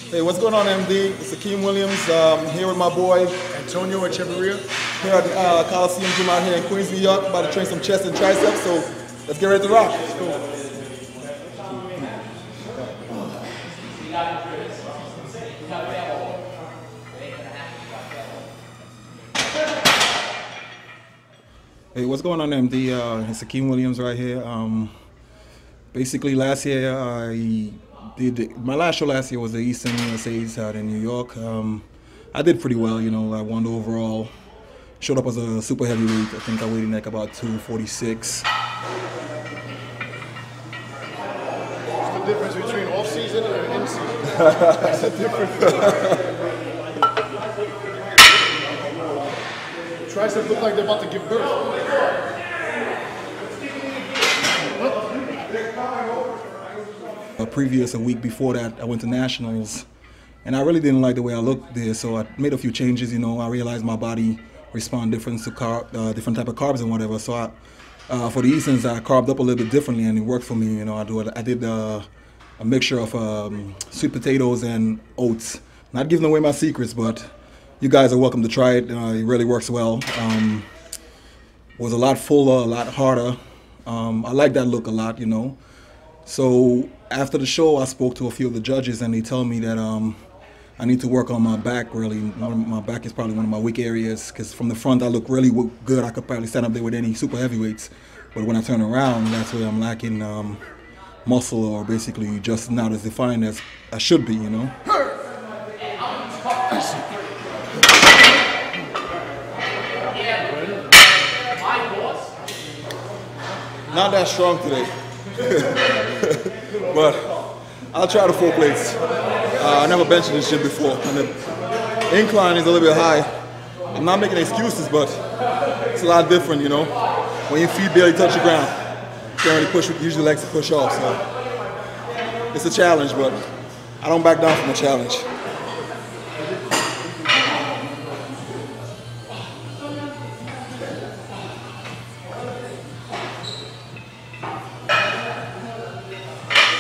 Hey, what's going on, MD? It's AKIM Williams here with my boy Antonio Echeverria here at the Coliseum Gym out here in Queens, New York. About to train some chest and triceps, so let's get ready to rock. Let's go. Hey, what's going on, MD? It's AKIM Williams right here. Basically, last year my last show last year was the Eastern USA's out in New York. I did pretty well, you know. I won the overall. Showed up as a super heavyweight. I think I weighed in like about 246. What's the difference between off-season and in-season? That's the difference. Triceps look like they're about to give birth. A week before that, I went to nationals, and I really didn't like the way I looked there. So I made a few changes. You know, I realized my body responds different to different type of carbs and whatever. So for the Easterns, I carved up a little bit differently, and it worked for me. You know, I did a mixture of sweet potatoes and oats. Not giving away my secrets, but you guys are welcome to try it. It really works well. Was a lot fuller, a lot harder. I like that look a lot, you know. So after the show, I spoke to a few of the judges, and they tell me that I need to work on my back. Really, my back is probably one of my weak areas, because from the front I look really good. I could probably stand up there with any super heavyweights, but when I turn around, that's where I'm lacking muscle, or basically just not as defined as I should be, you know. Not that strong today. But I'll try the 4 plates. I never benched in this gym before, and the incline is a little bit high. I'm not making excuses, but it's a lot different, you know. When your feet barely touch the ground, you can't really push with usually legs to push off. So it's a challenge, but I don't back down from the challenge.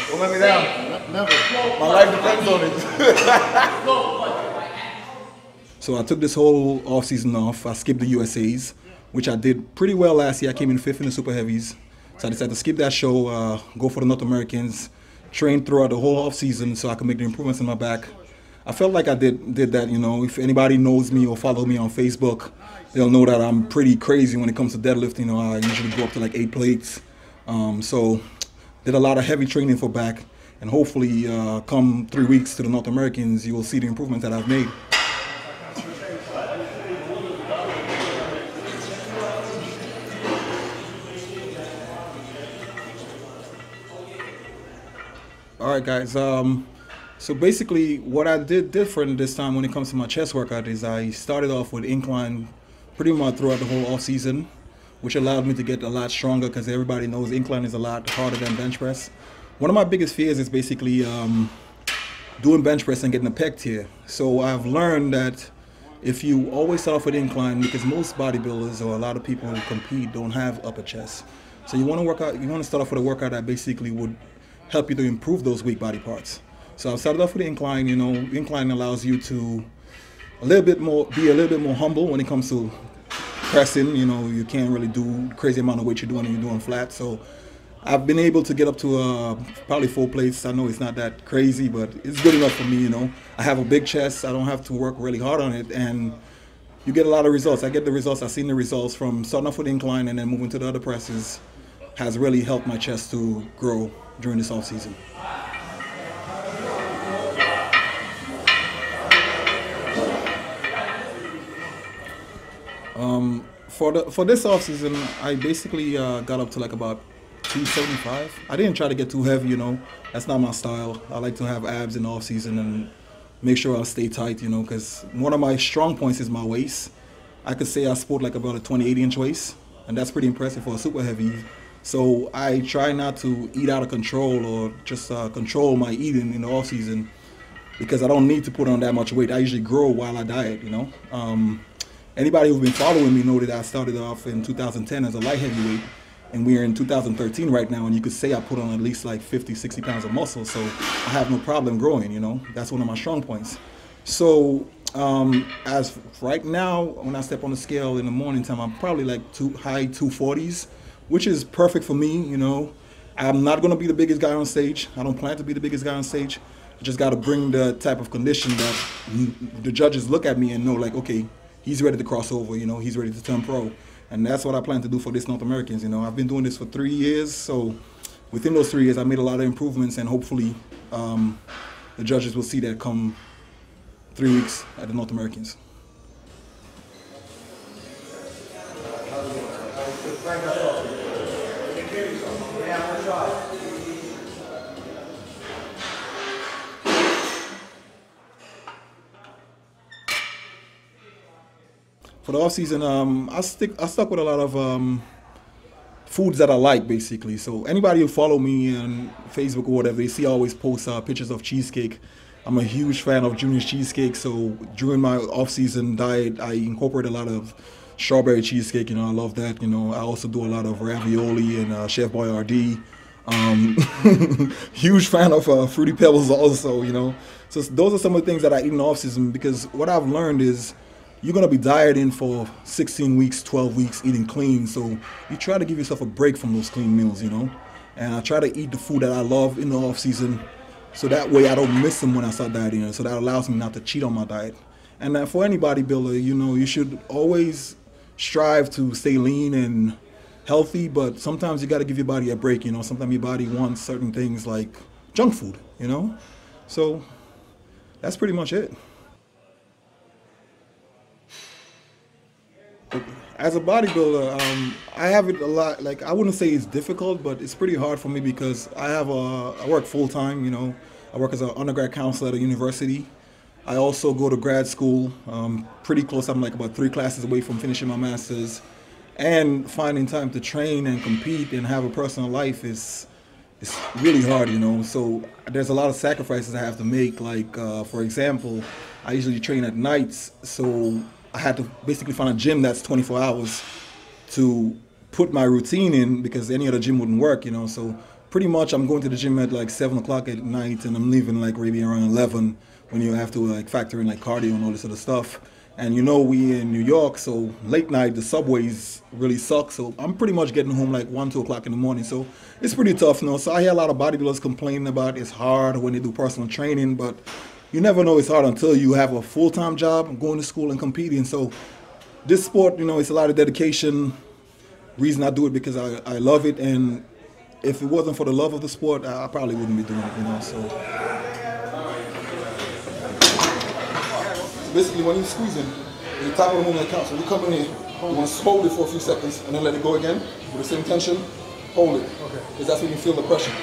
Don't let me down. Never. My life depends on it. So I took this whole off season off. I skipped the USA's, which I did pretty well last year. I came in 5th in the super heavies. So I decided to skip that show, go for the North Americans, train throughout the whole off season so I could make the improvements in my back. I felt like I did that, you know. If anybody knows me or follow me on Facebook, they'll know that I'm pretty crazy when it comes to deadlifting. You know, I usually go up to like 8 plates. So did a lot of heavy training for back, and hopefully come 3 weeks to the North Americans, you will see the improvements that I've made. All right, guys. So basically, what I did different this time when it comes to my chest workout is I started off with incline pretty much throughout the whole off season, which allowed me to get a lot stronger, because everybody knows incline is a lot harder than bench press. One of my biggest fears is basically doing bench press and getting a pec tear. So I've learned that if you always start off with incline, because most bodybuilders or a lot of people who compete don't have upper chest. So you want to start off with a workout that basically would help you to improve those weak body parts. So I started off with the incline. You know, incline allows you to be a little bit more humble when it comes to pressing. You know, you can't really do crazy amount of weight you're doing and you're doing flat. So I've been able to get up to probably 4 plates. I know it's not that crazy, but it's good enough for me, you know. I have a big chest. I don't have to work really hard on it, and you get a lot of results. I get the results. I've seen the results from starting off with incline and then moving to the other presses has really helped my chest to grow during this off season. For this off season, I basically got up to like about 275. I didn't try to get too heavy, you know. That's not my style. I like to have abs in the off season and make sure I stay tight, you know, because one of my strong points is my waist. I could say I sport like about a 28-inch waist, and that's pretty impressive for a super heavy. So I try not to eat out of control or just control my eating in the off season, because I don't need to put on that much weight. I usually grow while I diet, you know. Anybody who's been following me know that I started off in 2010 as a light heavyweight, And we're in 2013 right now, and you could say I put on at least like 50, 60 pounds of muscle, so I have no problem growing, you know. That's one of my strong points. So as right now, when I step on the scale in the morning time, I'm probably like high 240s, which is perfect for me, you know. I'm not going to be the biggest guy on stage. I don't plan to be the biggest guy on stage. I just got to bring the type of condition that the judges look at me and know, like, okay, he's ready to cross over, you know, he's ready to turn pro. And that's what I plan to do for this North Americans, you know. I've been doing this for 3 years, so within those 3 years, I made a lot of improvements, and hopefully the judges will see that come 3 weeks at the North Americans. For the off season, I stuck with a lot of foods that I like, basically. So anybody who follow me on Facebook or whatever, they see I always post pictures of cheesecake. I'm a huge fan of Junior's cheesecake, so during my off-season diet, I incorporate a lot of strawberry cheesecake. You know, I love that. You know, I also do a lot of ravioli and Chef Boyardee. Huge fan of Fruity Pebbles also. You know, so those are some of the things that I eat in the off-season, because what I've learned is you're gonna be dieting for 16 weeks, 12 weeks, eating clean. So you try to give yourself a break from those clean meals. You know, and I try to eat the food that I love in the off-season, so that way I don't miss them when I start dieting. So that allows me not to cheat on my diet. And for any bodybuilder, you know, you should always strive to stay lean and healthy, but sometimes you got to give your body a break. You know, sometimes your body wants certain things like junk food, you know. So that's pretty much it. As a bodybuilder, I have it a lot. Like, I wouldn't say it's difficult, but it's pretty hard for me because I work full time. You know, I work as an undergrad counselor at a university. I also go to grad school. Pretty close. I'm like about 3 classes away from finishing my master's, and finding time to train and compete and have a personal life is really hard. You know, so there's a lot of sacrifices I have to make. Like, for example, I usually train at nights, so I had to basically find a gym that's 24 hours to put my routine in, because any other gym wouldn't work, you know. So pretty much I'm going to the gym at like 7 o'clock at night, and I'm leaving like maybe around 11, when you have to like factor in like cardio and all this other stuff. And you know, we in New York, so late night the subways really suck. So I'm pretty much getting home like 1, 2 o'clock in the morning. So it's pretty tough, you know. So I hear a lot of bodybuilders complaining about it's hard when they do personal training, but you never know it's hard until you have a full-time job, going to school and competing. So this sport, you know, it's a lot of dedication. Reason I do it because I love it, and if it wasn't for the love of the sport, I probably wouldn't be doing it, you know. So basically, when you're squeezing, the top of the movement counts. So you come in here, you want to hold it for a few seconds and then let it go again with the same tension. Hold it, because that's when you feel the pressure.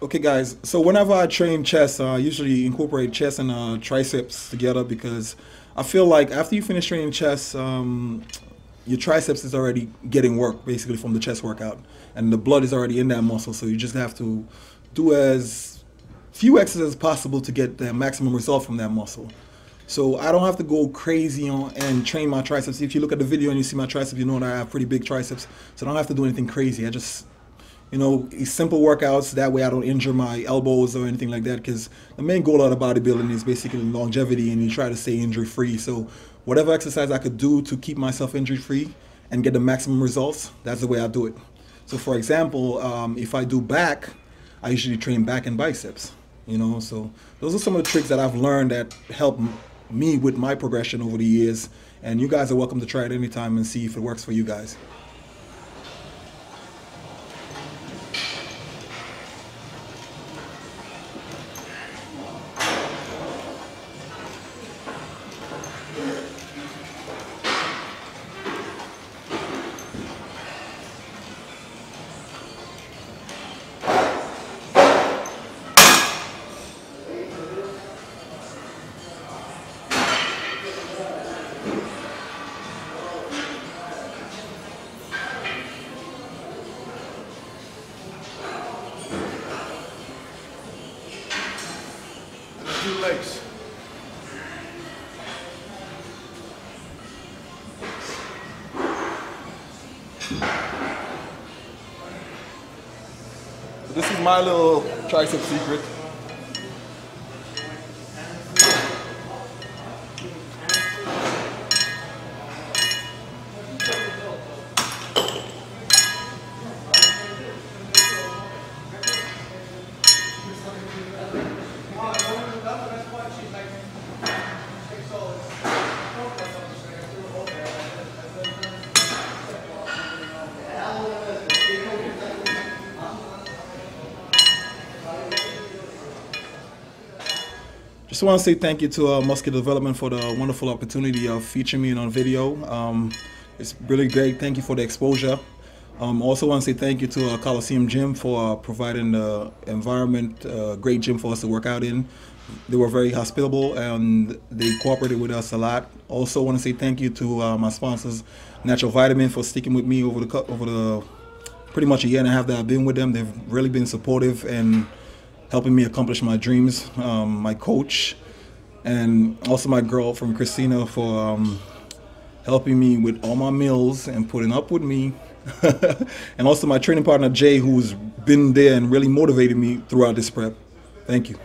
Okay, guys, so whenever I train chest, I usually incorporate chest and triceps together, because I feel like after you finish training chest, your triceps is already getting work basically from the chest workout, and the blood is already in that muscle, so you just have to do as few exercises as possible to get the maximum result from that muscle. So I don't have to go crazy on and train my triceps. If you look at the video and you see my triceps, you know that I have pretty big triceps, so I don't have to do anything crazy. I just, you know, simple workouts, that way I don't injure my elbows or anything like that, because the main goal of the bodybuilding is basically longevity, and you try to stay injury free. So whatever exercise I could do to keep myself injury free and get the maximum results, that's the way I do it. So for example, if I do back, I usually train back and biceps, you know. So those are some of the tricks that I've learned that help me with my progression over the years, and you guys are welcome to try it anytime and see if it works for you guys. your legs. So this is my little tricep secret. Just want to say thank you to Muscular Development for the wonderful opportunity of featuring me on video. It's really great. Thank you for the exposure. Also want to say thank you to Coliseum Gym for providing the environment, great gym for us to work out in. They were very hospitable and they cooperated with us a lot. Also want to say thank you to my sponsors, Natural Vitamin, for sticking with me over the pretty much a year and a half that I've been with them. They've really been supportive and helping me accomplish my dreams. My coach, and also my girlfriend Christina for helping me with all my meals and putting up with me. And also my training partner Jay, who's been there and really motivated me throughout this prep. Thank you.